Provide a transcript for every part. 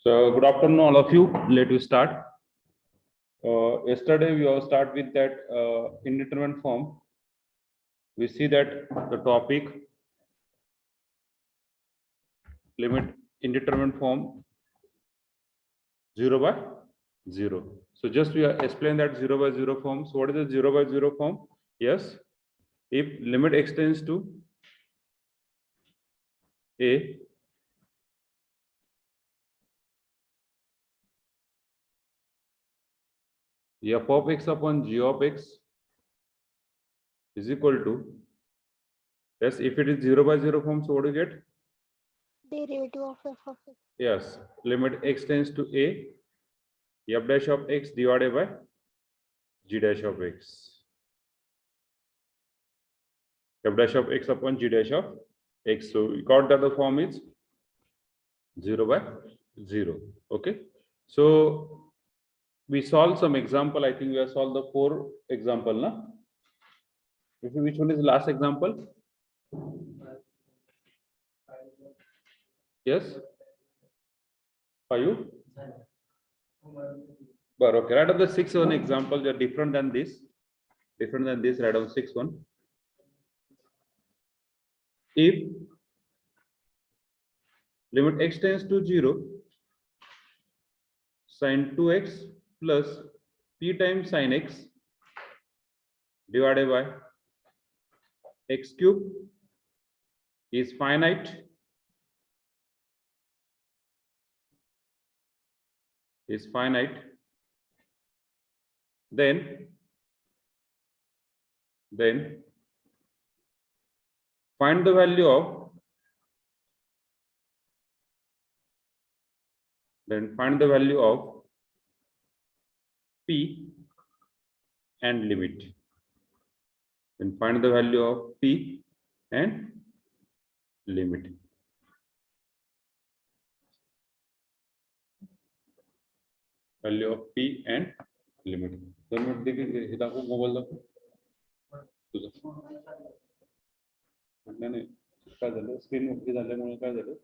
So good afternoon, all of you. Let us start. Yesterday we all start with that indeterminate form. We see that the topic limit indeterminate form 0 by 0. So just we explain that 0 by 0 form. So what is the 0 by 0 form? Yes, if limit extends to a f of x upon g of x is equal to, yes, if it is 0 by 0 form, so what do you get? Derivative of f of x. Yes, limit x tends to a f dash of x divided by g dash of x. F dash of x upon g dash of x. So we got that the form is 0 by 0. Okay. So we solve some example. I think we have solved the 4 example. Na? Which one is the last example? Yes. 5. But okay, write down the 6 one example. They are different than this. Different than this. Write down 6 one. If limit x tends to 0, sin 2x plus p times sin x divided by x cube is finite, then find the value of p and limit. Then find the value of p and limit. Value of p and limit. 2 minute देखिए हे दाखव mobile दाखव तुझं नाही काय झालं screen मोठी झाल्यामुळे काय झालं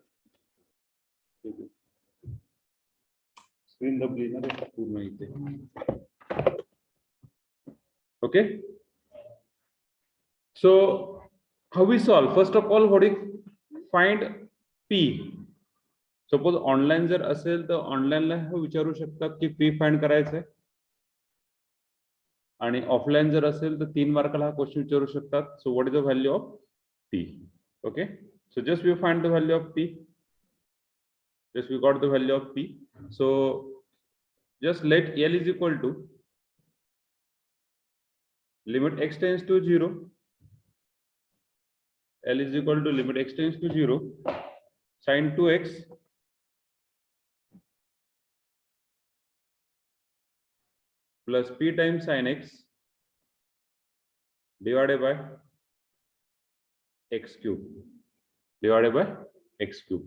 स्क्रीन दबली ना ते पूर्ण इथे. Okay, so how we solve? First of all, what is find p? Suppose online जर असेल तर ऑनलाइनला विचारू शकतात की p फाइंड करायचंय, आणि ऑफलाइन जर असेल तर 3 मार्काला हा क्वेश्चन विचारू शकतात. So what is the value of p? Okay, so just we find the value of p. Just we got the value of p. So just let L is equal to limit x tends to 0. L is equal to limit x tends to 0 sin 2x plus p times sin x divided by x cube divided by x cube.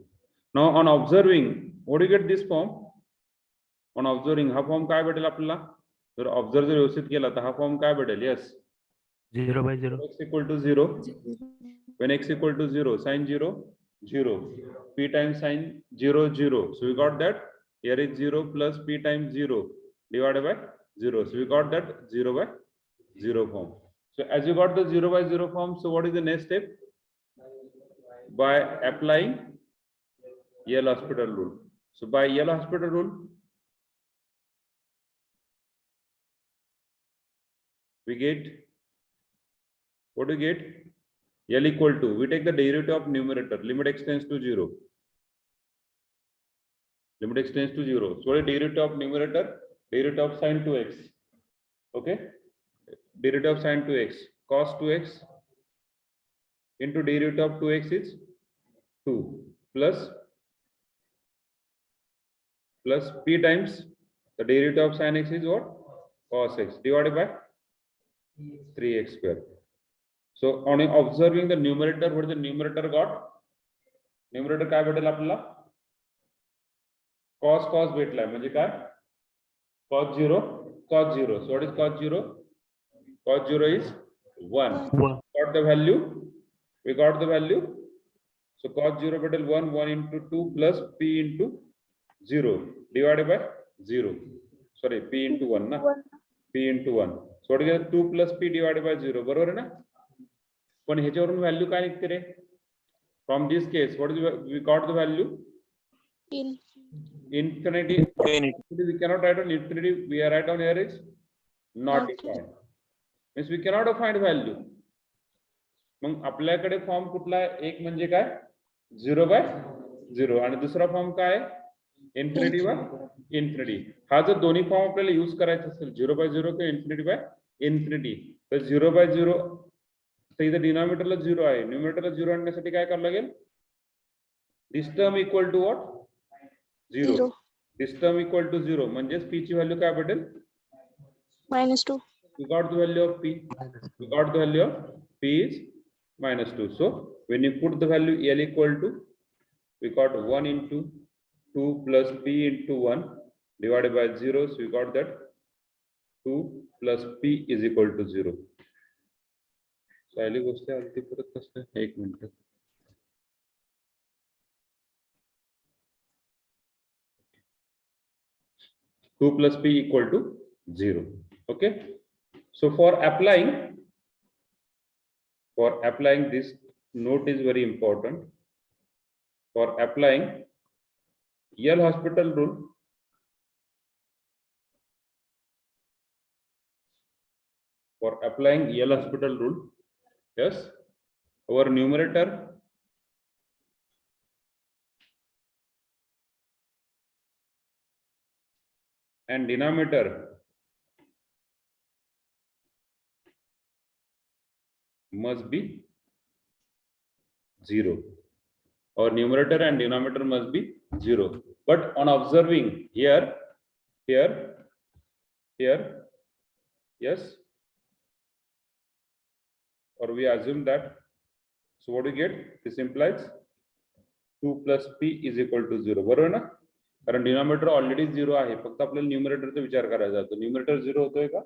Now on observing, what do you get this form? On observing हा form काय भेटेल आपल्याला? जर observe जर व्यवस्थित केला तर हा फॉर्म काय भेटेल? Yes, 0 by 0. x equal to 0. When x equal to 0, sin 0 0, p times sin 0 0. So we got that here is 0 plus p times 0 divided by 0. So we got that 0 by 0 form. So as you got the 0 by 0 form, so what is the next step? By applying L'Hospital rule. So by L'Hospital rule, we get, what do we get? L equal to, we take the derivative of numerator, limit x tends to 0. Limit x tends to 0. So what is derivative of numerator? Derivative of sin 2x. Okay, derivative of sin 2x, cos 2x into derivative of 2x is 2 plus p times the derivative of sin x is what? Cos x divided by 3x square. So on observing the numerator, what is the numerator got? Numerator काय भेटेल आपल्याला? cos भेटलाय म्हणजे काय? cos 0. So what is cos 0? Cos 0 is 1. Got the value? We got the value. So cos 0 भेटेल 1 into 2 plus p into 0 divided by 0. Sorry, p into 1 na. p into 1. So what is 2 plus p divided by 0? बरोबर आहे ना? पण ह्याच्यावरून value काय निघते रे? From this case, what is we got the value? Infinity. We cannot write on infinity. We are write on here is not defined. Means we cannot find value. मग आपल्याकडे form कुठला आहे? एक म्हणजे काय? 0 by 0 आणि दुसरा फॉर्म काय आहे? Infinity by infinity. हा जर दोन्ही फॉर्म आपल्याला यूज करायचा असेल 0 by 0 किंवा इन्फिनिटी बाय इन्फिनिटी, तर 0 by 0 तर इथे डिनॉमिनेटरला 0 आहे, न्यूमरेटरला 0 आणण्यासाठी काय करावं लागेल? This term equal to what? 0. This term equal to 0 म्हणजे p ची व्हॅल्यू काय भेटेल? -2. We got the value of p. We got the value of p is -2. So when you put the value L equal to, we got 1 into 2 plus p into 1 divided by 0. So we got that 2 plus p is equal to 0. पहिली गोष्ट अगदी परत कसं? एक minute. Two plus p equal to 0. Okay. So for applying this note is very important. For applying L'Hospital rule, yes, our numerator and denominator must be 0. Our numerator and denominator must be 0. But on observing here, yes, or we assume that. So what do we get? This implies 2 plus p is equal to 0. बरोबर ना? कारण denominator already 0 आहे, फक्त आपल्याला न्यूमरेटरचा विचार करायचा आहे. Numerator 0 होतोय का?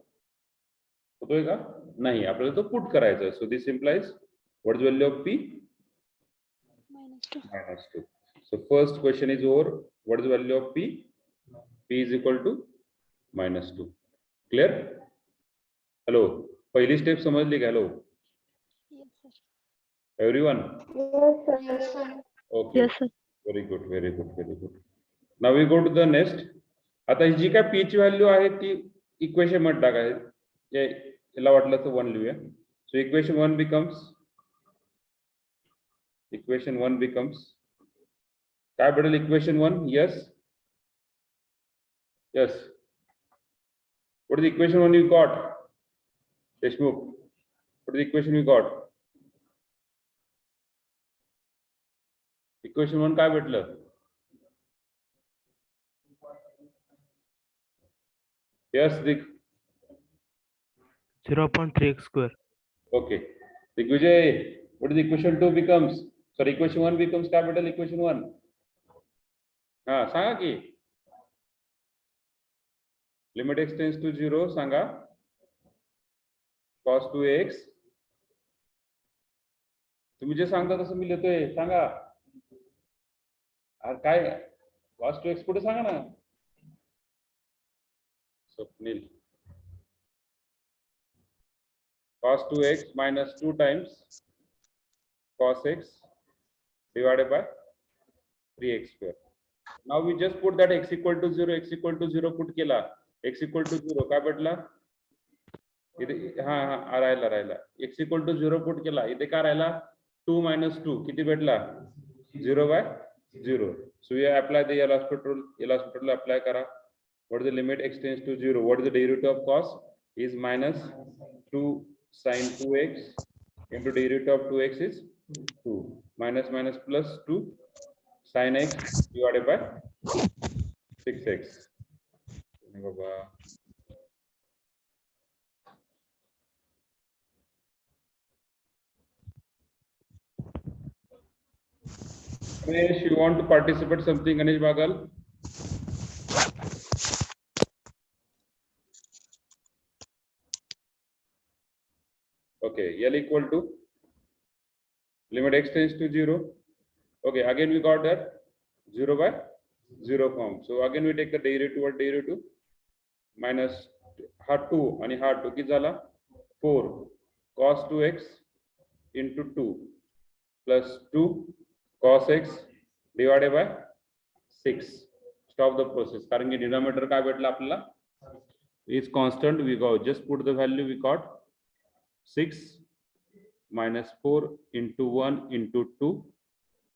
नाही, आपल्याला तो पुट करायचा आहे. So this implies what is value of p? -2. So first question is over. What is the value of p? P is equal to -2. Clear? Hello. पहिली स्टेप समजली का? Hello. Yes, sir. Everyone? Yes, sir. Okay. Yes, sir. Very good, very good, very good. Now we go to the next. आता जी काय p ची value आहे ती equation मध्ये टाकायची. याला वाटलं तर 1 लिहूया. So equation 1 becomes काय भेटेल? equation 1? Yes. What is the equation 1 you got? Deshmukh, what is the equation you got? Equation 1 काय भेटलं? Yes, Dick. 0.3x square. Okay. Digvijay, what is the equation 2 becomes? Sorry, equation 1 becomes capital equation 1. हाँ, सांगा की limit x tends to 0 Sanga cos 2x. तुम्ही जे सांगता तसं मी लिहितोय, सांगा. अरे काय cos 2x कुठे सांगा ना. Swapnil, cos 2x minus 2 times cos x divided by 3x square. Now we just put that x equal to 0, put केला, x equal to 0 काय भेटला? इथे हा राहिला x equal to 0 put केला, इथे काय राहिला? 2 minus 2 किती भेटला? 0 by 0. So we apply the L'Hospital apply करा. What is the limit x tends to 0? What is the derivative of cos? Is minus 2 sin 2x into derivative of 2x is 2. Minus plus 2 sin x divided by 6x. Ganesh, you want to participate something, Ganesh Bagal? Okay, L equal to limit x tends to 0. Okay, again we got that 0 by 0 form. So again we take the derivative. What derivative? Minus हा 2 आणि हा 2 किती झाला 4 cos 2x into 2 plus 2 cos x divided by 6. Stop the process. कारण की denominator काय भेटला आपल्याला is constant. We got just put the value. We got 6 minus 4 into 1 into 2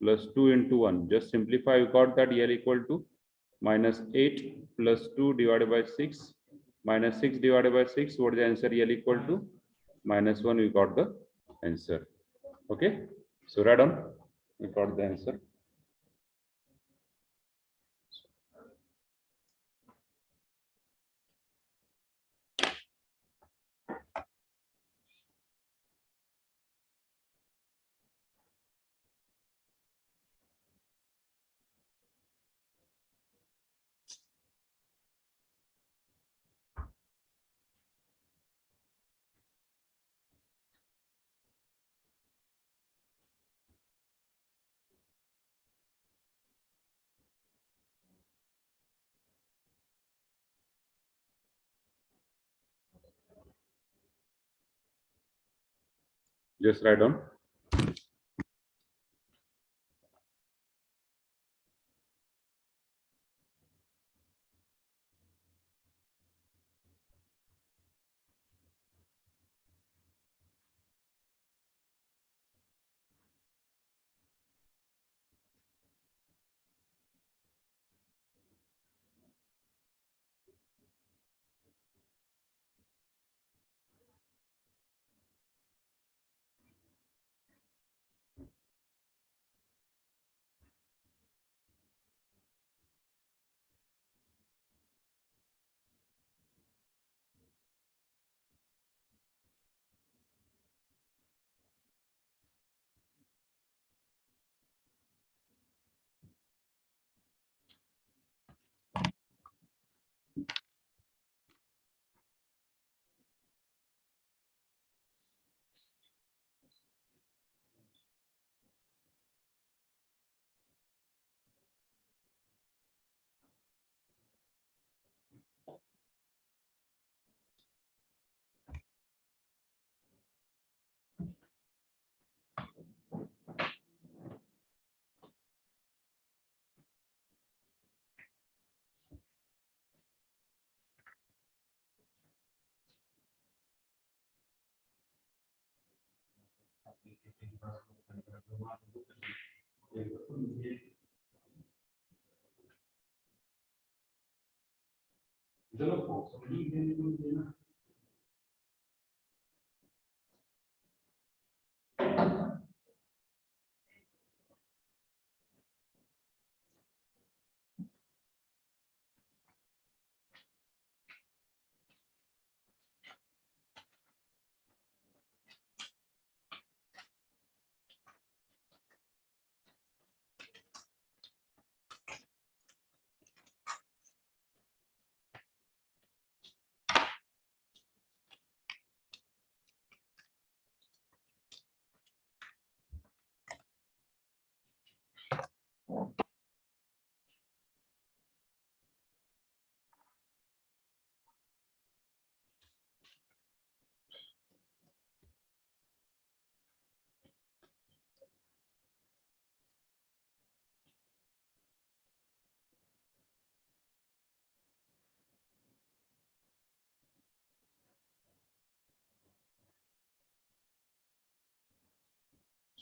plus 2 into 1. Just simplify. We got that L equal to minus 8 plus 2 divided by 6 minus 6 divided by 6. What is the answer? L equal to minus 1. We got the answer. Okay. So write down. We got the answer. Just write down.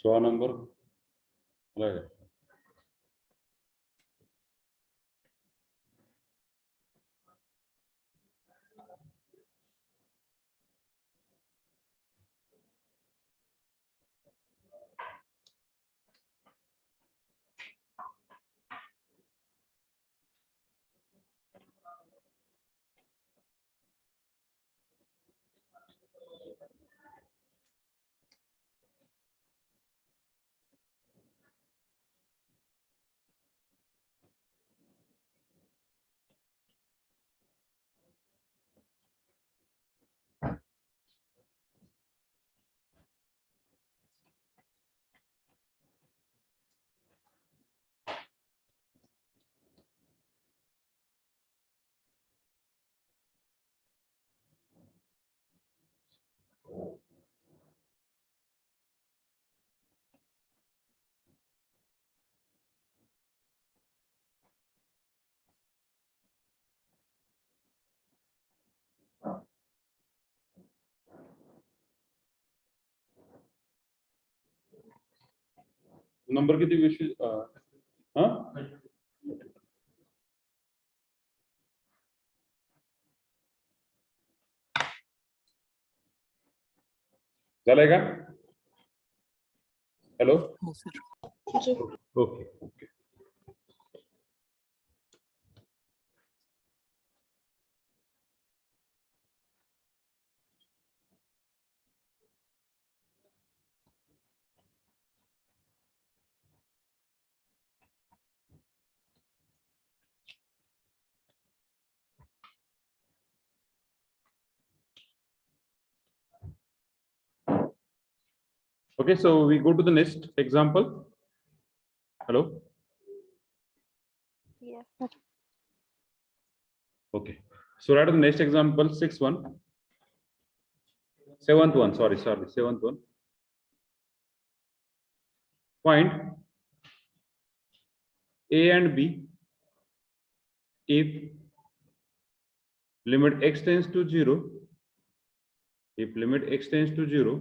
So number. Right. Number किती विषय हा झालंय का? Hello. जी. Okay okay. Okay, so we go to the next example. Hello. Yes, sir. Okay, so right, the next example, 6-1, 7th one, sorry, 7th one. Find A and B if limit x tends to 0, if limit x tends to 0,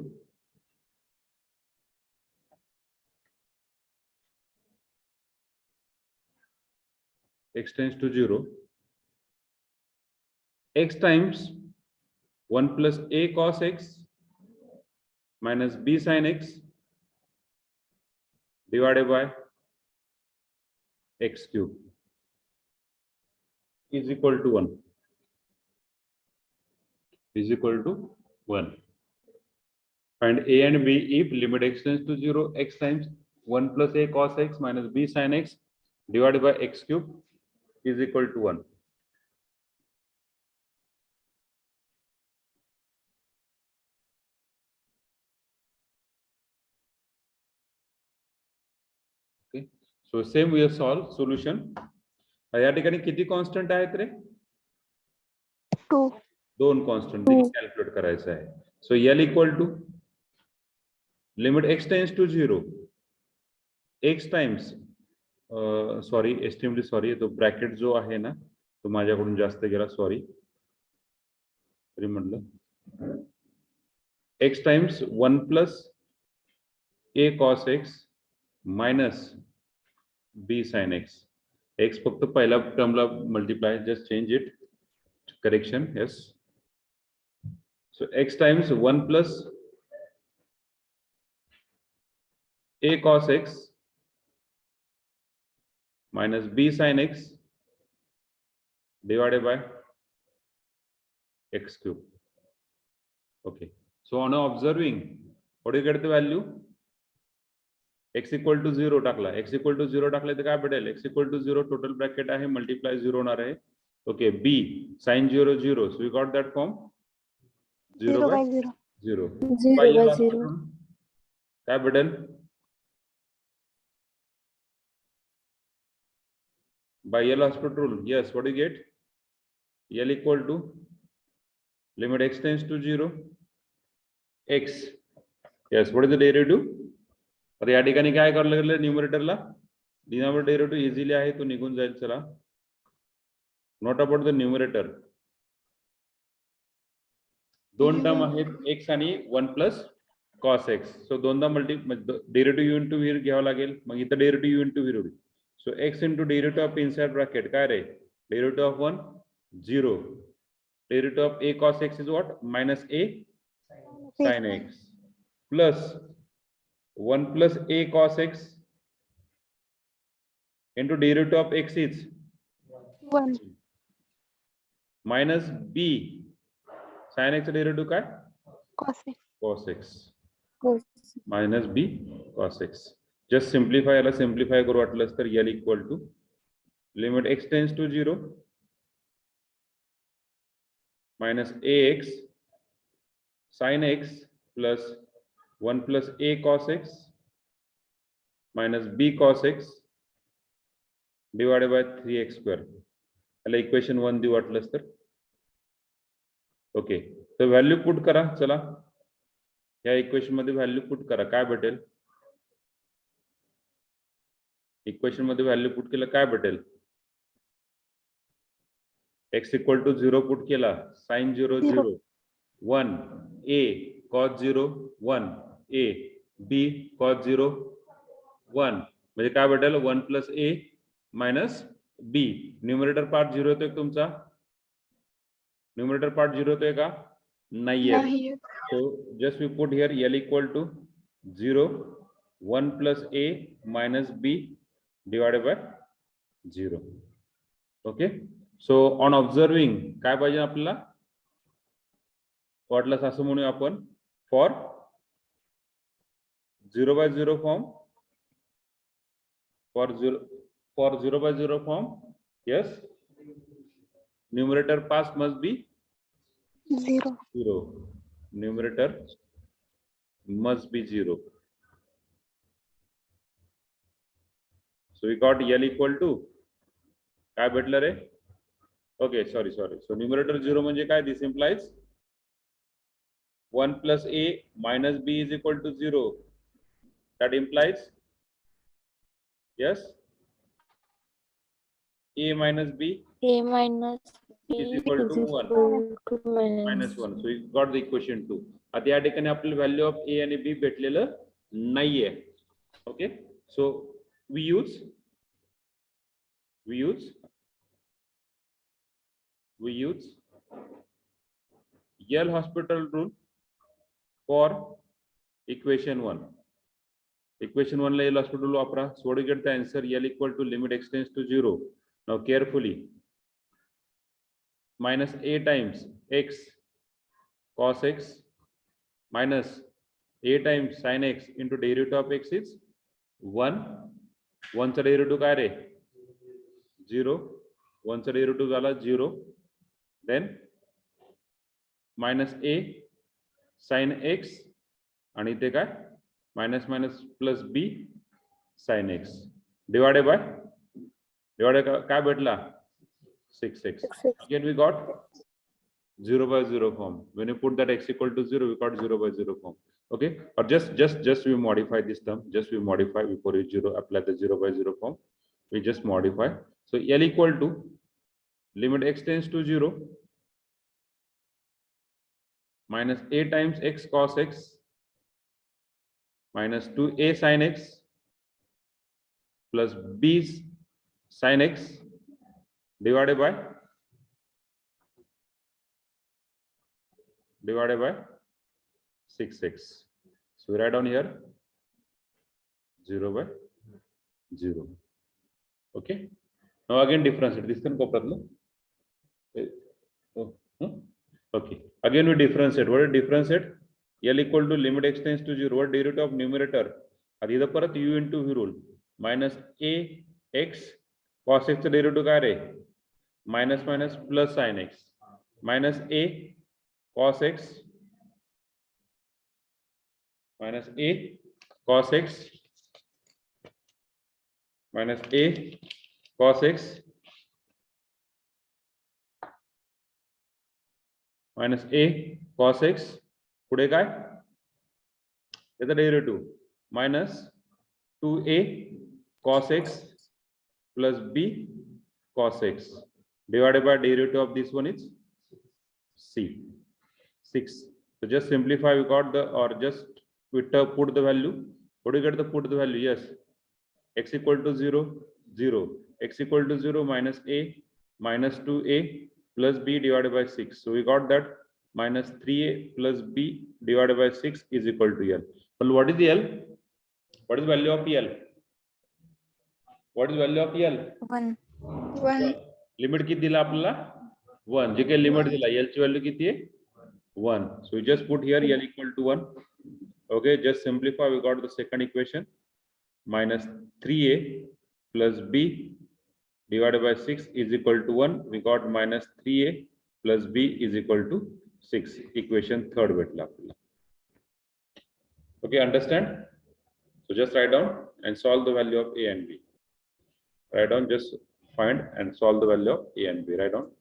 x tends to 0, x times 1 plus a cos x minus b sin x divided by x cube is equal to 1. Is equal to 1. Find A and B if limit x tends to 0, x times 1 plus a cos x minus b sin x divided by x cube is equal to 1. Okay. So same we have solved solution. या ठिकाणी किती constant आहेत रे? 2. 2 constant calculate करायचं आहे. So L equal to limit x tends to 0, x times sorry extremely sorry, तो bracket जो आहे ना तो माझ्याकडून जास्त गेला, सॉरी. तरी म्हटलं x times 1 plus a cos x minus b sin x. x फक्त पहिला टर्मला multiply, just change it, correction, yes. So x times 1 plus a cos x minus b sin x divided by x cube. Okay, so on observing, what do you get the value? x equal to 0 टाकला, x equal to 0 टाकले तर काय भेटेल? x equal to 0 total bracket आहे, multiply 0 होणार आहे. Okay, b sin 0 0, so we got that form 0 by 0. 0 by by 0 0. काय भेटेल? By L'Hospital rule, yes, what do you get? L equal to limit x tends to 0, x, yes, what is the derivative? तर या ठिकाणी काय करायला लागलं? न्यूमरेटरला denominator derivative easily आहे, तो निघून जाईल. चला, नॉट अबाउट द न्यूमरेटर. दोन टर्म आहेत, x आणि 1 प्लस cos x. सो दोनदा डेरिव्हेटिव्ह यू इंटू व्ही घ्यावं लागेल, मग इथं derivative you into V. So x into derivative of inside bracket काय रे? Derivative of 1 0, derivative of a cos x is what? Minus a sin x plus 1 plus a cos x into derivative of x is 1. minus b sin x derivative काय? Cos x. cos x Cos. minus b cos x. just simplify, याला simplify करू वाटलंस तर L equal to limit x tends to 0 minus ax sin x plus 1 plus a cos x minus b cos x divided by 3x square. याला equation 1 देऊ वाटलंस तर. Okay, तर value put करा. चला, या इक्वेशन मध्ये व्हॅल्यू पुट करा, काय भेटेल? इक्वेशन मध्ये व्हॅल्यू पुट केलं काय भेटेल? x इक्वल टू 0 पुट केला, sign 0 0, 1 a cos 0 1 a b cos 0 1 म्हणजे काय भेटेल 1 प्लस ए मायनस बी. न्यूमरेटर पार्ट 0 येतोय तुमचा, न्यूमरेटर पार्ट 0 येतोय का? नाहीये. नाही. So just we put here L equal to 0, 1 plus A minus B divided by 0. Okay. So on observing काय पाहिजे आपल्याला? वाटल्यास असं म्हणूया आपण for 0 by 0 form, for 0 by 0 form, yes, numerator pass must be 0. 0. Numerator must be 0. So we got L equal to काय भेटलं रे? Okay, sorry. So numerator 0 म्हणजे काय? This implies 1 plus A minus B is equal to 0. That implies, yes, A minus B A minus B is equal to 1 to minus 1. So we got the equation 2. आता या ठिकाणी आपल्याला value of A आणि B भेटलेलं नाहीये. Okay, so we use Yale hospital rule for equation 1. Equation 1 La Yale hospital rule वापरा. So what do you get the answer? L equal to limit x tends to 0. Now carefully, minus A times x cos x minus A times sin x into derivative of x is 1. 1 चा derivative काय रे? 0. 1 चा derivative झाला 0. Then minus A sin x आणि इथे काय minus plus b sin x divided by काय भेटला 6x. Again we got 0 by 0 form. When you put that x equal to 0, we got 0 by 0 form. Okay, or just we modify this term. Just we modify before you 0 apply the 0 by 0 form. We just modify. So L equal to limit x tends to 0 minus A times x cos x minus 2A sin x plus B sin x divided by 6x. So we write down here 0 by 0. Okay. Now again differentiate. This can go. Okay. Again we differentiate. What is differentiate? L equal to limit x tends to 0. What derivative of numerator? Adi the parat u into v rule minus a x cos x derivative काय रे? Minus plus sin x minus a cos x minus a cos x minus a cos x minus a cos x पुढे काय? त्याचा derivative minus 2a cos x plus b cos x divided by derivative of this one is c 6. So just simplify. We got the, or just we put the value. What do you get? The put the value. Yes, x equal to 0 0, x equal to 0 minus a minus 2a plus b divided by 6. So we got that minus 3a plus b divided by 6 is equal to L. Well, what is the L? What is the value of L? What is the value of L? 1. Limit किती दिला आपल्याला? 1. जे काही limit दिला L ची value किती आहे? 1. So we just put here L equal to 1. Okay, just simplify. We got the second equation minus 3a plus b divided by 6 is equal to 1. We got minus 3a plus b is equal to 6. Equation third भेटला आपल्याला. Okay, understand? So just write down and solve the value of a and b. Write down, just find and solve the value of a and b. Write down.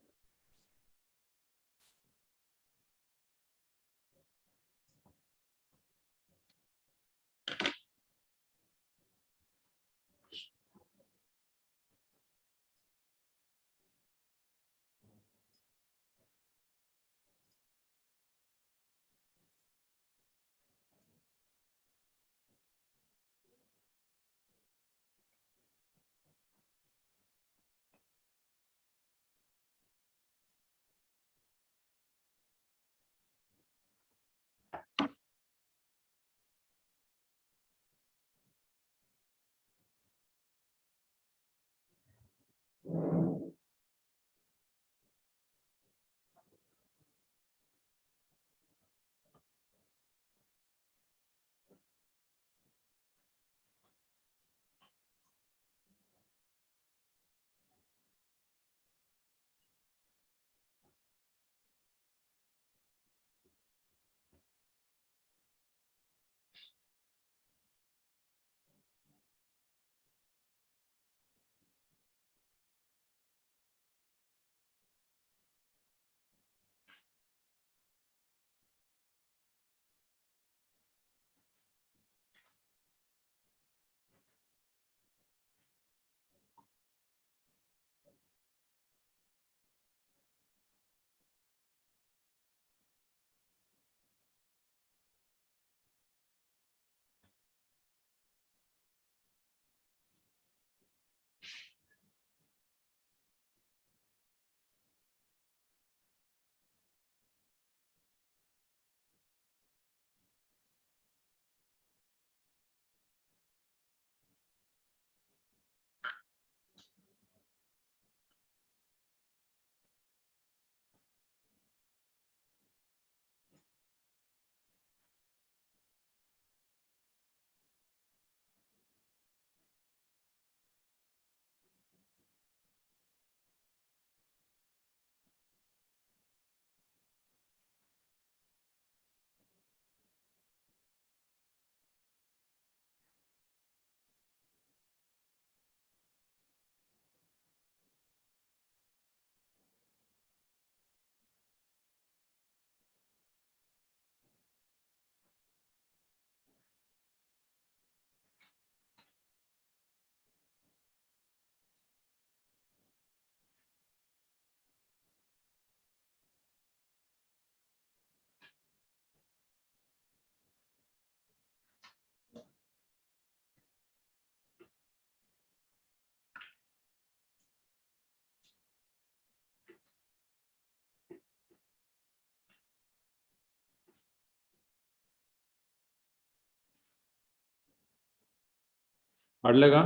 अडलं का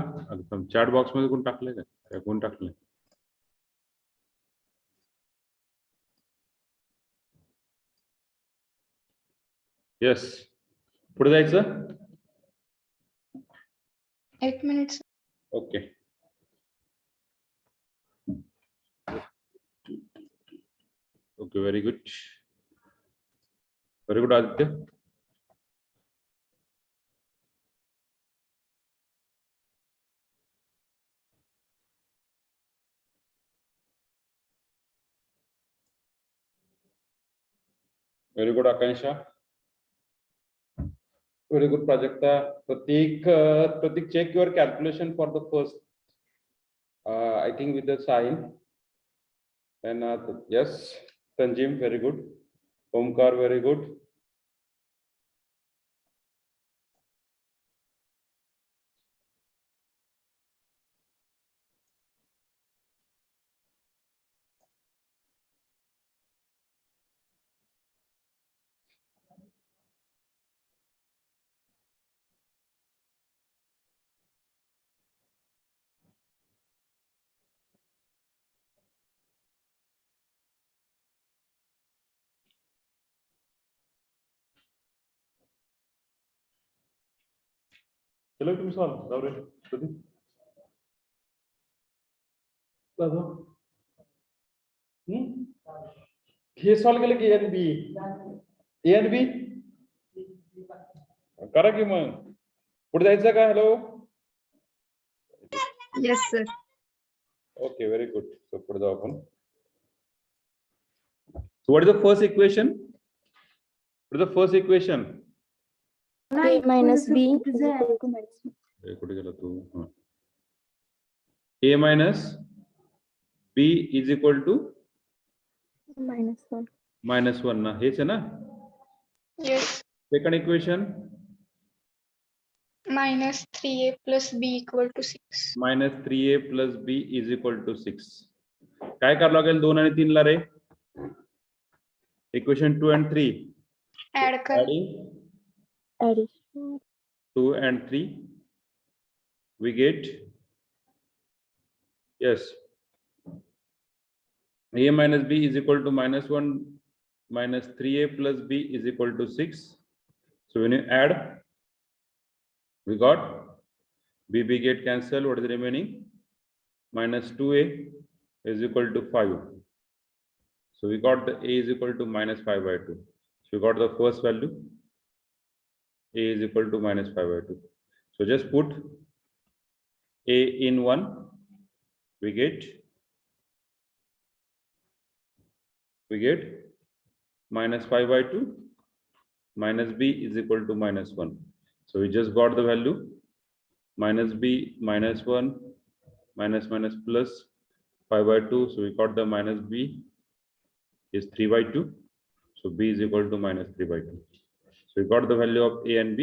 chat box मध्ये कोण टाकलंय का कोण टाकलंय? Yes, पुढे जायचं. 8 minutes. Okay. Okay, very good. Very good Aditya. Very good, Akansha. Very good, Prajakta. Pratik, check your calculation for the first. I think with the sign. And yes, Tanjim, very good. Omkar, very good. चलो तुम्ही solve जाऊ रे प्रदीप. हे solve केलं की A N B करा की मग पुढे जायचं का? Hello. Yes, sir. Okay, very good. So पुढे जाऊ आपण. So what is the first equation? What is the first equation? A minus B is equal to minus B. कुठे गेला तू? A minus B is equal to -1. -1 ना, हेच आहे ना? Yes. Second equation Minus 3A plus B equal to 6. -3A plus B is equal to 6. काय करावं लागेल 2 आणि 3 ला रे? इक्वेशन 2 and 3 Add कर. Addition. 2 and 3 we get, yes, a minus b is equal to -1 minus 3a plus b is equal to 6. So when you add, we got b get cancelled. What is the remaining? Minus 2a is equal to 5. So we got the a is equal to -5/2. So we got the first value. A is equal to -5/2. So just put a in 1. We get -5/2 minus b is equal to -1. So we just got the value minus b -1 minus plus 5/2. So we got the minus b is 3/2. So b is equal to -3/2. So we got the value of a and b.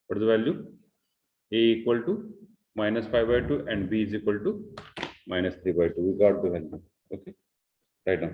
What is the value? A equal to -5/2 and b is equal to -3/2. We got the value. Okay, right now.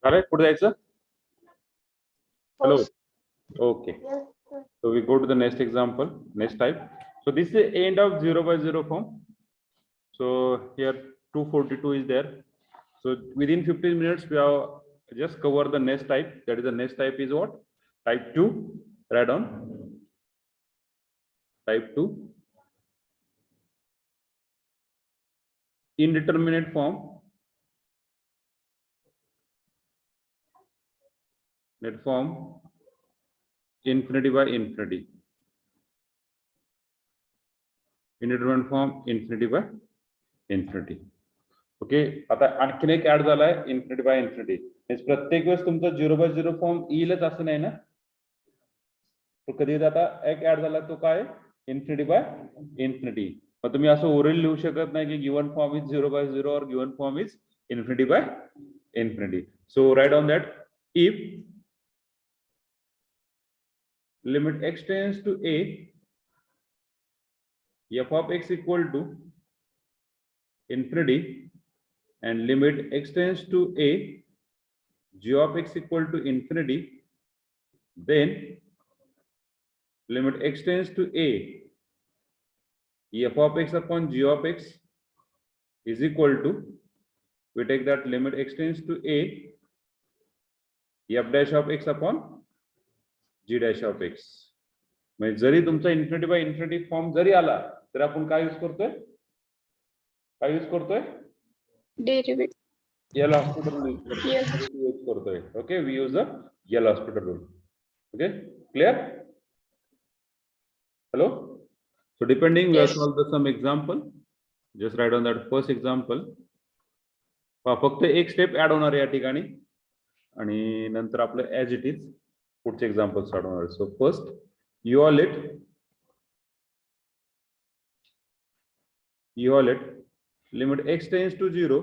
Correct. Put the Hello. Okay. Yes, sir. So we go to the next example, next type. So this is the end of 0/0 form. So here 242 is there. So within 15 minutes, we have just cover the next type. That is the next type is what? Type 2. Write down. Type 2. Indeterminate form. Net form infinity by infinity. Indeterminate form infinity by infinity. Okay आता आणखीन एक add झालाय infinity by infinity. प्रत्येक वेळेस तुमचा 0/0 form येईलच असं नाही ना. तो कधी आता एक ऍड झाला तो काय इन्फिनिटी बाय इन्फिनिटी. मग तुम्ही असं ओरल लिहू शकत नाही की गिवन फॉर्म इज 0/0 और given form is infinity by infinity. So right on that if limit x tends to a f of x equal to infinity and limit x tends to a g of x equal to infinity, then limit x tends to a f of x upon g of x is equal to, we take that limit x tends to a f dash of x upon g dash of x. म्हणजे जरी तुमचा infinity by infinity form जरी आला तर आपण काय use करतोय, काय use करतोय, Derivative. L hospital rule use करतोय. Okay, we use the L hospital rule. Okay, clear? Hello. So depending, we have Yes. solved some example. Just write on that first example. फक्त एक step add होणार या ठिकाणी आणि नंतर आपलं as it is पुढचे एक्झाम्पल स्टार्ट होणार. So first you all it limit x tends to 0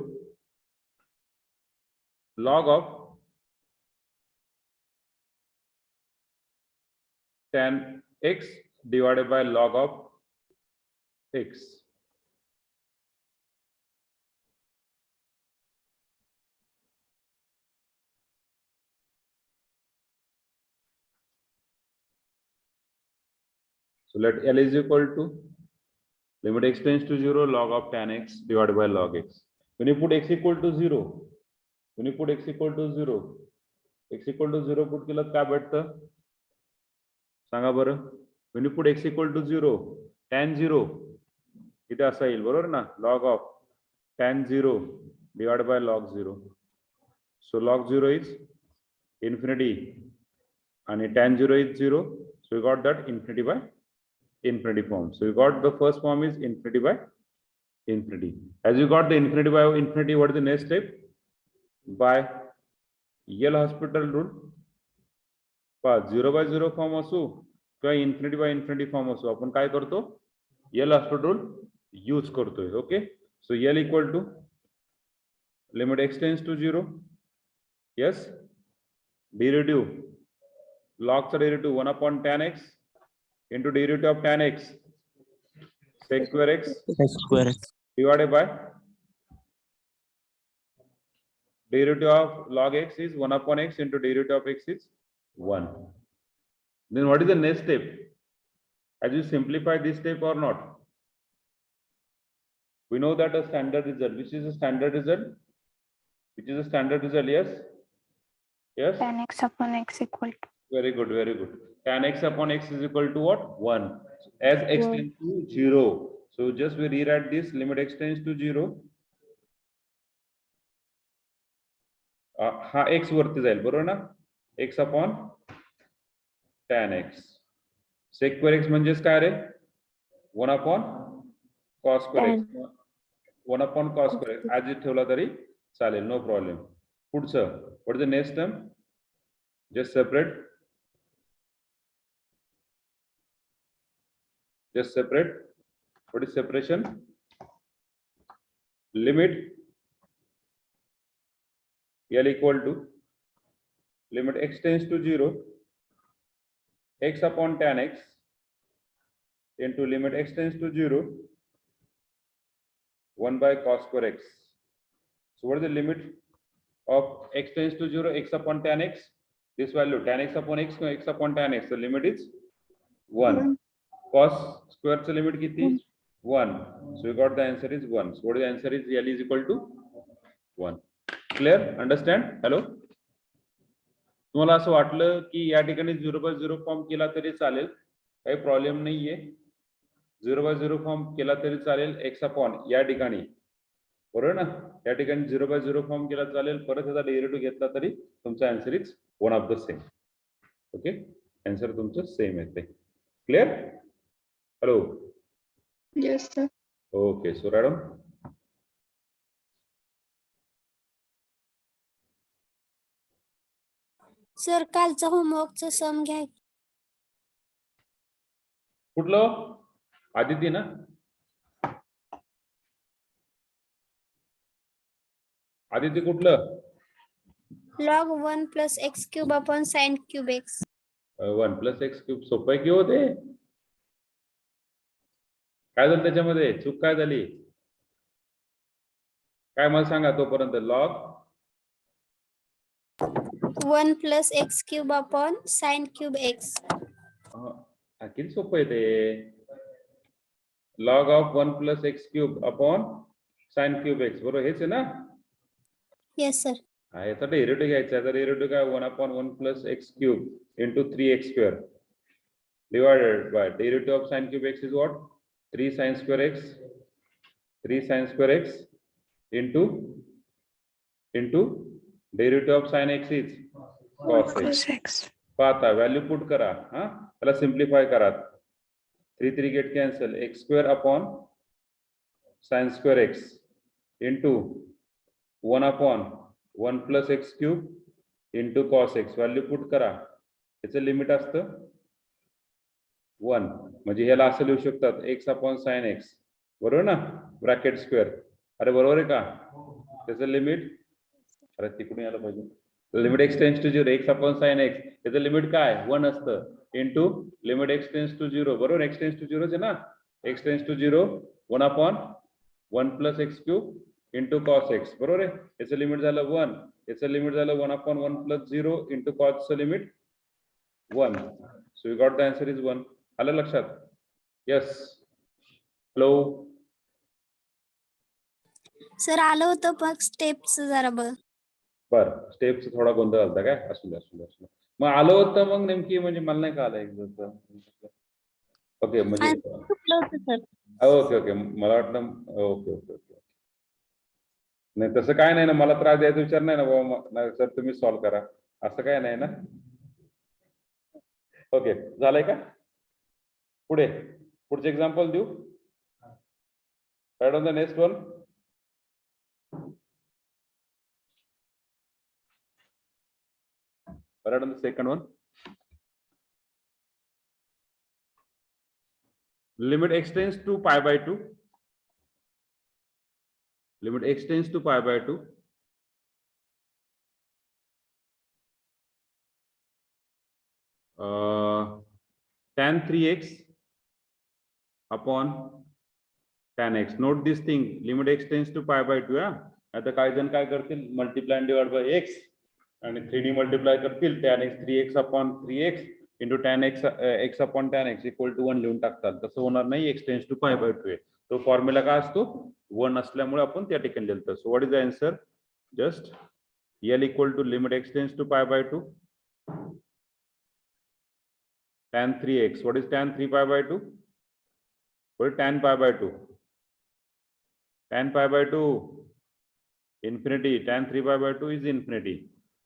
log of tan x divided by log of x. So let L is equal to limit x tends to 0 log of tan x divided by log x. When you put x equal to 0, when you put x equal to 0, x equal to 0 put केलं काय भेटतं सांगा बरं. when you put x equal to 0, tan 0 इथे असा येईल बरोबर ना, log of tan 0 divided by log 0. So log 0 is infinity and tan 0 is 0. So we got that infinity by infinity form. So we got the first form is infinity by infinity. As you got the infinity by infinity, what is the next step? By L'Hospital rule. 0 by 0 form असो किंवा infinity by infinity form असो आपण काय करतो L'Hospital rule use करतोय. Okay. So L equal to limit x tends to 0. Yes. Derivative. Log चा derivative 1 upon tan x into derivative of tan x sec square x divided by derivative of log x is 1 upon x into derivative of x is 1. Then what is the next step? As you simplify this step or not? We know that a standard result. Which is a standard result? Which is a standard result? Yes. Yes. Tan x upon x equal to. Very good. Very good. Tan x upon x is equal to what? 1. As x tends to 0. So just we rewrite this limit x tends to 0. हा x वरती जाईल बरोबर ना, x upon tan x sec square x म्हणजेच काय रे 1 upon cos square x 1 upon cos square x आज ठेवला तरी चालेल, नो प्रॉब्लेम. पुढचं what is the next term? Just separate what is separation? Limit L equal to limit x tends to 0 x upon tan x into limit x tends to 0 1 by cos square x. So what is the limit of x tends to 0 x upon tan x? This value tan x upon x, x upon tan x. The limit is 1. Cos square चा limit किती? 1. So we got the answer is 1. So what is the answer is L is equal to 1. Clear? Understand? Hello? तुम्हाला असं वाटलं की या ठिकाणी 0 by 0 form केला तरी चालेल, काही प्रॉब्लेम नाहीये. 0 by 0 फॉर्म केला तरी चालेल x अपॉन या ठिकाणी, बरोबर ना, या ठिकाणी 0 by 0 फॉर्म केला चालेल, परत त्याचा डेरिव्हेटिव्ह घेतला तरी तुमचा answer is one of the same. Okay, answer तुमचं सेम येते. Clear? Hello? Yes, sir. Okay. So madam sir कालचा होमवर्कचा सम घ्या. कुठलं? आदिती ना? आदिती कुठलं? Log 1 plus x cube upon sine cube x. 1 plus x cube सोपं आहे की होते? काय झालं त्याच्यामध्ये? चूक काय झाली? काय मला सांगा तोपर्यंत. Log 1 plus x cube upon sine cube x. किती सोपं आहे ते. Log of 1 plus x cube upon sine cube x, बरोबर हेच आहे ना? Yes sir. हा, याचा डेरिव्हेटिव्ह घ्यायचा. याचा डेरिव्हेटिव्ह काय? 1 upon 1 plus x cube into 3x square divided by derivative of sine cube x is what? 3 sine square x, 3 sine square x into derivative of sine x is cos x. पाहता value put करा. हा, त्याला simplify करा. 3 3 get cancel. X square upon sine square x into 1 upon 1 plus x cube into cos x. Value put करा. याचं limit असतं 1. म्हणजे ह्याला असं लिहू शकतात एक्स अपॉन साइन एक्स, बरोबर ना, ब्रॅकेट स्क्वेअर. अरे बरोबर आहे का? त्याचं लिमिट, अरे तिकडून यायला पाहिजे. Limit x tends to 0 x upon sine x, त्याचं लिमिट काय? 1 असतं into limit x tends to 0, बरोबर. एक्स टेन्स टू 0 आहे ना. X tends to 0 1 upon 1 plus x cube into cos x, बरोबर आहे. याचं लिमिट झालं 1. याचं लिमिट झालं 1 अपॉन 1 प्लस 0 इंटू कॉसचं limit 1. So we got the answer is 1. आलं लक्षात? येस. हॅलो. सर आलं होतं पण स्टेप्स जरा बघ. बर, स्टेप्स थोडा गोंधळ झालता काय? असू दे. मग आलं होतं मग नेमकी, म्हणजे मला नाही कळलं एकदा. ओके, म्हणजे चुकलं होतं सर. ओके मला वाटलं ओके. नाही तसं काय नाही ना, मला त्रास द्यायचा विचार नाही ना बाबा सर, तुम्ही सॉल्व्ह करा असं काय नाही ना. ओके, झालंय का? पुढचे एक्झाम्पल देऊ. Right on the next one. Right on the second one. Limit x tends to pi by 2. Limit x tends to pi by 2. Tan 3x upon tan x. Note this thing. Limit x tends to pi by 2. आता काही जण काय करतील, multiply and divide by x आणि 3d multiply करतील tan x 3x upon 3x into tan x x upon tan x equal to 1 लिहून टाकतात. तसं होणार नाही, x tends to pi by 2 आहे. तो फॉर्म्युला काय असतो, 1 असल्यामुळे आपण त्या ठिकाणी लिहितो. So what is the answer? Just L equal to limit x tends to pi by 2 tan 3x. What is tan 3 pi by 2? What is tan pi by 2? Tan pi by 2 infinity. Tan 3 pi by 2 is infinity.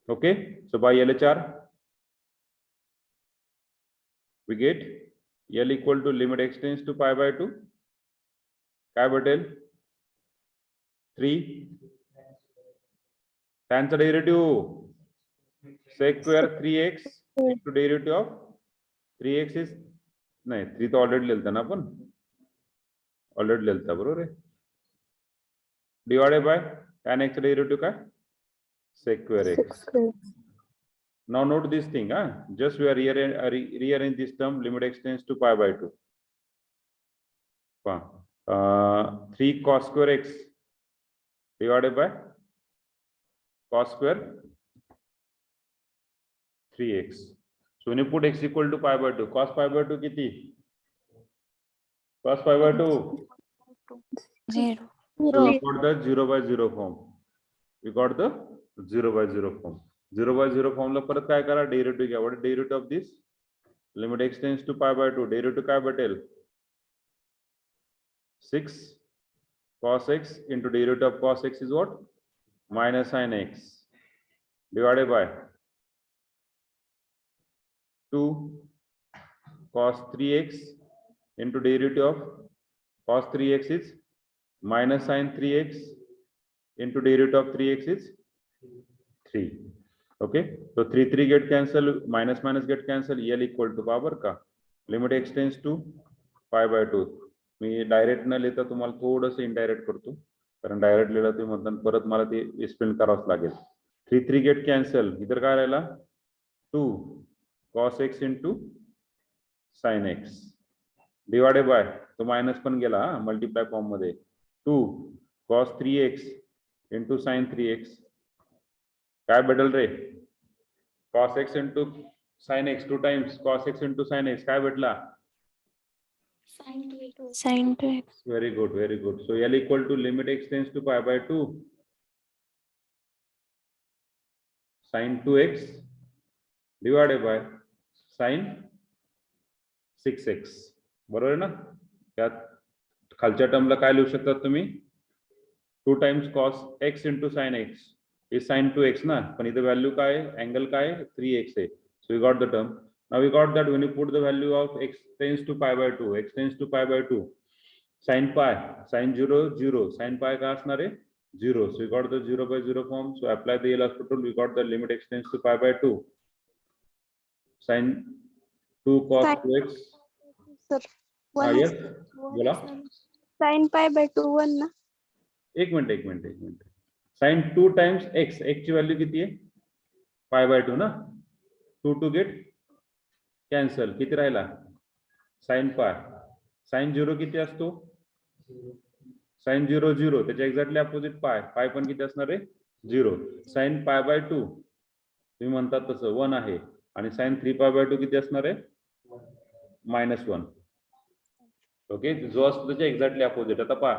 Okay, so by LHR we get L equal to limit x tends to pi by 2 काय भेटेल? 3 tan चा derivative sec square 3x into derivative of 3x is नाही 3 तो already लिहिलता ना आपण, already लिहिलता बरोबर आहे. Divided by tan x derivative काय? sec square x. Now note this thing, just we are rearrange this term, limit x tends to pi by 2. 3 cos square x divided by cos square 3x. So when you put x equal to pi by 2, cos pi by 2 किती? Cos pi by 2 0. So we got the 0 by 0 form. We got the 0 by 0 form. 0 by 0 form ला परत काय करा, derivative घ्या. What is derivative of this? Limit x tends to pi by 2. Derivative काय भेटेल? 6 cos x into derivative of cos x is what? Minus sin x divided by 2 cos 3x into derivative of cos 3x is minus sin 3x into derivative of 3x is 3. Okay, so 3 get cancel, minus get cancel, L equal to power का limit x tends to pi by 2. Me direct न लिहिता तुम्हाला थोडंसं indirect करतो, कारण direct लिहिलं तुम्ही म्हणता परत मला ते एक्सप्लेन करावंच लागेल. 3 गेट कॅन्सल, इतर काय राहिला 2 cos x into sin x divided by, तो मायनस पण गेला मल्टिप्लाय फॉर्म मध्ये, 2 cos 3x into sin 3x काय भेटेल रे? cos x into sin x 2 times cos x into sin x काय भेटला? Sin 2x. Very good, very good. So L equal to limit x tends to pi by 2 sin 2x divided by sin 6x. बरोबर आहे ना? त्यात खालच्या टर्मला काय लिहू शकता तुम्ही? 2 times cos x into sin x is sin 2x ना, पण इथे व्हॅल्यू काय आहे, अँगल काय आहे, 3x आहे. So we got the term. Now we got that when you put the value of x tends to pi by 2, x tends to pi by 2, sin pi, sin 0 0, sin pi काय असणार आहे 0. So we got the 0 by 0 form. So apply the L hospital. We got the limit x tends to pi by 2 sin 2 cos 2x. Sir, yes, बोला. sin pi by 2 1 ना. एक minute. sin 2 times x, x ची value किती आहे? pi by 2 ना. 2 get cancel, किती राहिला? sin pi. sin 0 किती असतो? sin 0 0, त्याच्या एक्झॅक्टली अपोजिट पाय. पाय पण किती असणार आहे? 0. sin pi by 2 तुम्ही म्हणतात तसं 1 आहे, आणि sin 3 pi by 2 किती असणार आहे? -1. ओके, जो असतो त्याच्या एक्झॅक्टली अपोजिट. आता पहा,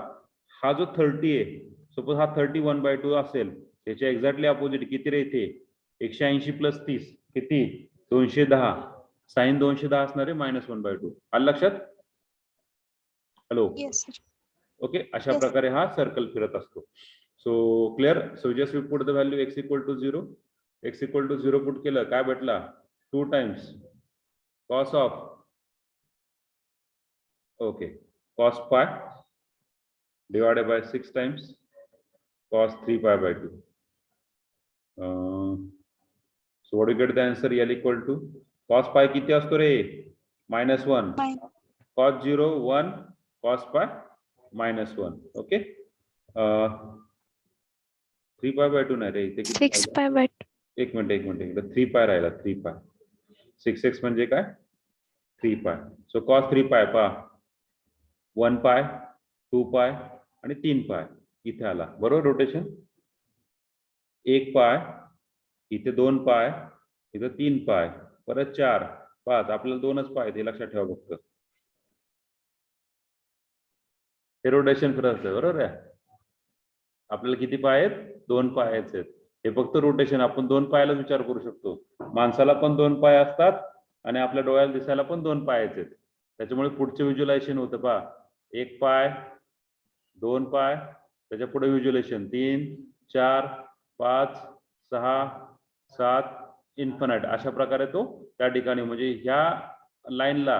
हा जो 30 आहे, सपोज हा 31/2 असेल, त्याच्या एक्झॅक्टली अपोजिट किती रे इथे? 180 प्लस 30 किती? 210. साइन 210 असणार आहे -1/2. आलं लक्षात? हॅलो. Yes, sir. ओके, अशा Yes. प्रकारे हा सर्कल फिरत असतो. So clear. So just we put the value x = 0. x = 0 put केलं, काय भेटला? 2 times cos of, okay, cos pi divided by 6 times cos 3pi/2. So what do you get the answer? L equal to cos pi किती असतो रे? -1. Fine. cos 0 1, cos pi -1. Okay. 3pi/2 नाही रे, इथे किती 6 राहिलं? pi by 2. एक minute इकडे 3pi राहिला. 3pi 6x म्हणजे काय? 3pi. सो cos 3pi पहा, 1pi 2pi आणि 3pi इथे आला, बरोबर. रोटेशन 1pi, इथे 2pi, इथे 3pi, परत 4 5. आपल्याला 2च पाय, हे लक्षात ठेवा फक्त. हे रोटेशन फिरत असतं, बरोबर आहे. आपल्याला किती पाय आहेत? 2 पाय आहेत. हे फक्त रोटेशन. आपण 2 पायाला विचार करू शकतो. माणसाला पण 2 पाय असतात आणि आपल्या डोळ्याला दिसायला पण 2 पाय आहेत. त्याच्यामुळे पुढचे व्हिज्युअलायझेशन होतं पहा, 1 पाय 2 पाय, त्याच्या पुढे व्हिज्युअलायझेशन 3 4 5 6 7 इन्फिनाइट. अशा प्रकारे तो त्या ठिकाणी, म्हणजे ह्या लाईनला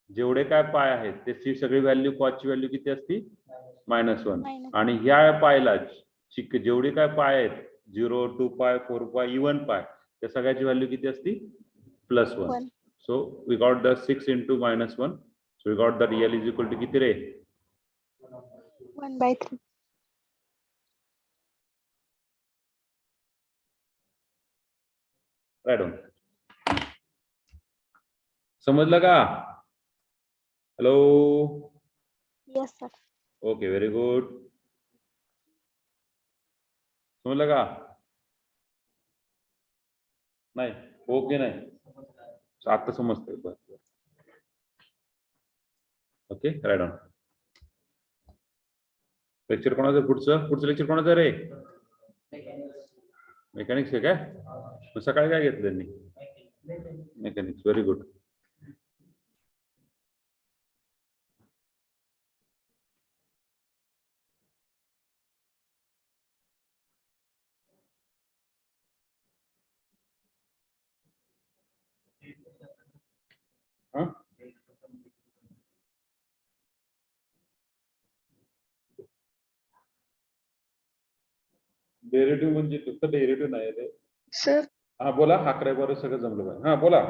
जेवढे काय पाय आहेत त्याची सगळी व्हॅल्यू, कॉसची व्हॅल्यू किती असती? -1. आणि ह्या पायला जेवढी काय पाय आहेत, 0 2 पाय 4 पाय इवन पाय, त्या सगळ्याची व्हॅल्यू किती असती? +1. 1. So we got the 6 × -1. So we got the L = किती रे? 1/3. Right on. समजलं का? Hello. Yes, sir. Okay, very good. समजलं का? नाही, ओके नाही, आता समजतंय. Okay, right on. लेक्चर कोणाचं पुढचं लेक्चर कोणाचं रे? मेकॅनिक्स आहे काय? मग सकाळी काय घेतलं त्यांनी? मेकॅनिक्स. Very good. डेरिव्हेटिव्ह म्हणजे फक्त डेरिव्हेटिव्ह नाही रे. Sir, हा बोला, अकरा बरोबर सगळं जमलं पाहिजे. हा बोला.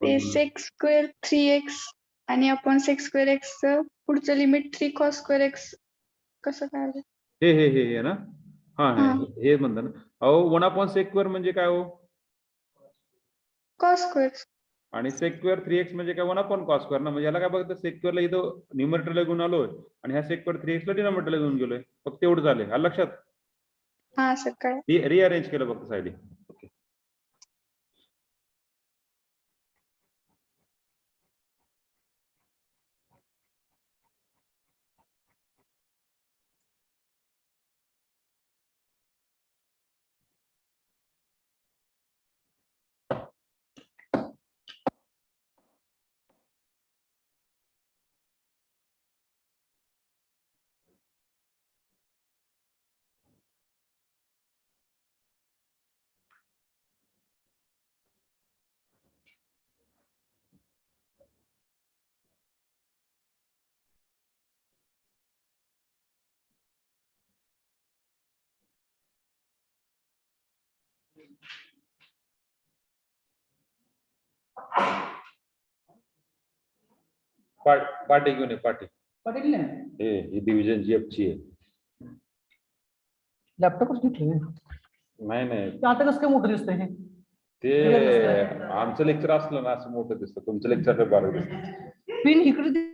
ते sec² 3x आणि आपण sec² x चं पुढचं लिमिट 3 cos² x कसं काय? हे ना. हा हे म्हणतात ना. अहो 1/sec² म्हणजे काय हो? cos². आणि sec² 3x म्हणजे काय? 1/cos² ना. म्हणजे याला काय बघतं, sec² ला इथं न्यूमरेटरला घेऊन आलोय आणि ह्या sec² 3x ला डिनॉमिनेटरला घेऊन गेलोय. फक्त एवढं झालंय. आलं लक्षात? हा सर, काय? रिअरेंज केलं फक्त साईडे. ओके. पार्टी घेऊन ये, पार्टी. ही डिव्हिजन GF ची आहे. लॅपटॉपच घेतले नाही आता कसं काय मोठं दिसतंय हे? ते आमचं लेक्चर असलं ना असं मोठं दिसतं, तुमचं लेक्चर बारीक दिसतं. पिन इकडे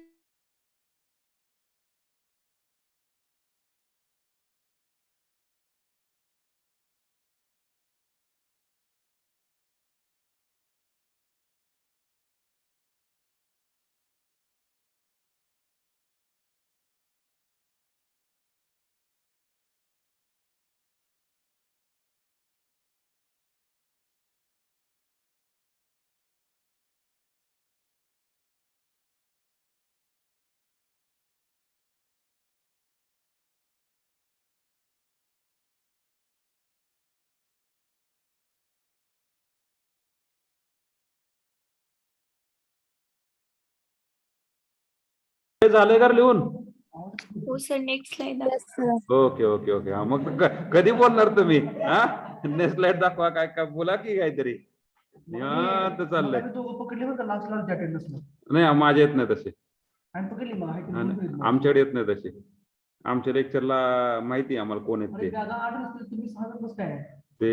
हे झालंय का रे लिहून? हो sir next slide Yes, sir. Okay okay okay हा मग कधी बोलणार तुम्ही हा नेक्स्ट स्लाइड दाखवा काय काय बोला की काहीतरी निवांत चाललंय. आम्ही दोघं पकडले बरं का लास्ट अटेंडन्सला. नाही माझ्या येत नाही तसे आम्ही पकडली मग आहे की दोन मिनिट. आमच्याकडे येत नाही तसे आमच्या लेक्चरला माहिती आहे आम्हाला कोण आहेत अरे ते दादा 8 नसते तुम्ही 6 जण कसं काय? ते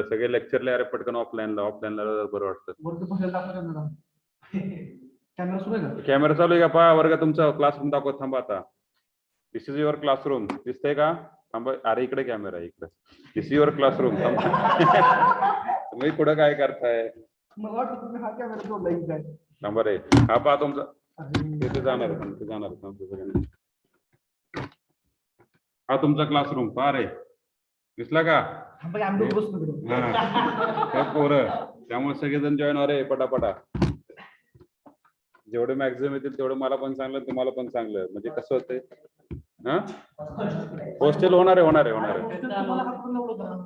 सगळे लेक्चरला अरे पटकन ऑफलाईनला बरं वाटतं. वरती बसायला दाखवतो ना. कॅमेरा सुरू आहे का? कॅमेरा चालू आहे का पहा वर्ग तुमचा क्लासरूम दाखवत थांबा आता. दिस इज युअर क्लासरूम दिसतंय का थांबा अरे इकडे कॅमेरा आहे इकडे दिस इज युअर क्लासरूम तुम्ही पुढे काय करताय मला वाटतं तुम्ही हा कॅमेरा जोडला की काय? थांबा रे हा पहा तुमचा अरे, तिथे जाणार हा तुमचा क्लासरूम पहा रे दिसला का हा बघ आम्ही दोघं बसलो तिकडे. हा हे पोरं त्यामुळे सगळेजण जॉईन हो रे पटापटा जेवढे मॅक्झिमम येतील तेवढं मला पण चांगलं तुम्हाला पण चांगलं म्हणजे कसं होतंय हा हॉस्टेल होणार आहे तुम्हाला हात पण लावला होता.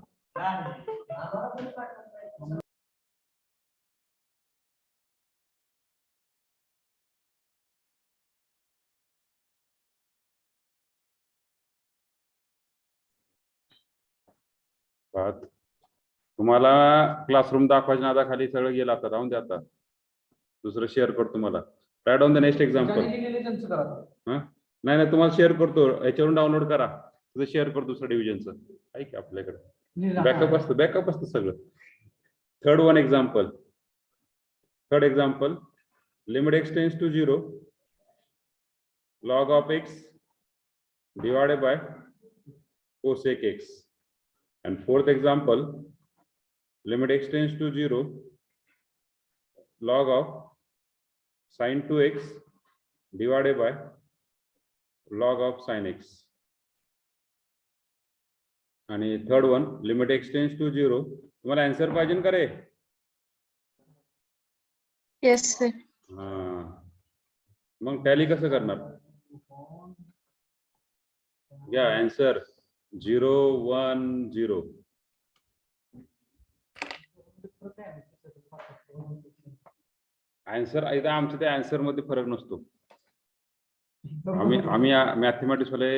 तुम्हाला क्लासरूम दाखवायच्या नादाखाली सगळं गेलं आता राहून द्या आता दुसरं शेअर करतो तुम्हाला right on the next example ज्यांनी लिहिलेलं त्यांचं करा. नाही नाही तुम्हाला शेअर करतो याच्यावरून डाउनलोड करा तुझं शेअर करतो दुसरं डिव्हिजनचं आहे की आपल्याकडे लिहिलं. बॅकअप असतं सगळं third example limit x tends to 0 log of x divided by cosec x and fourth example limit extends to 0 log of sin 2x divided by log of sin x आणि third one limit x tends to 0 तुम्हाला answer पाहिजे का रे yes sir हा मग tally कसं करणार घ्या answer 0 1 0 answer इथं आमच्या त्या आन्सर मध्ये फरक नसतो आम्ही मॅथमॅटिक्स वाले